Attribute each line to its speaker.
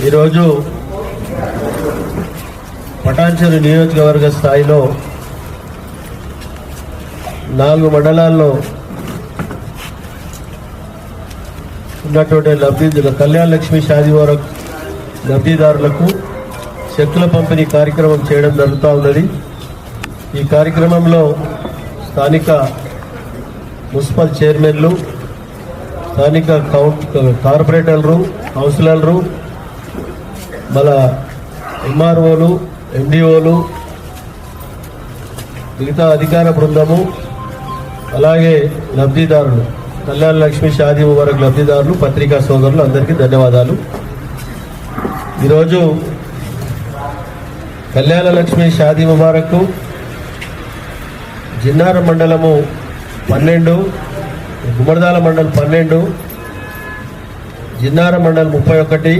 Speaker 1: ఈరోజు పటాన్చెరు నియోజకవర్గ స్థాయిలో 4 మండలాల్లో ఉన్నటువంటి కళ్యాణ లక్ష్మి షాదీ ముబారక్ లబ్ధిదారులకు చెక్కుల పంపిణీ కార్యక్రమం చేయడం జరుగుతూ ఉన్నది. ఈ కార్యక్రమంలో స్థానిక మున్సిపల్ చైర్మన్లు, స్థానిక కార్పొరేటర్లు, కౌన్సిలర్లు, మన ఎంఆర్ఓలు, ఎండిఓలు, మిగతా అధికార బృందము, అలాగే లబ్ధిదారులు, కళ్యాణ లక్ష్మి షాదీ ముబారక్ లబ్ధిదారులు, పత్రికా సోదరులు అందరికీ ధన్యవాదాలు. ఈరోజు కళ్యాణ లక్ష్మి షాదీ ముబారక్ జిన్నారం మండలము 12, గుమ్మడిదాల మండలం 12, జిన్నారం మండలం 31,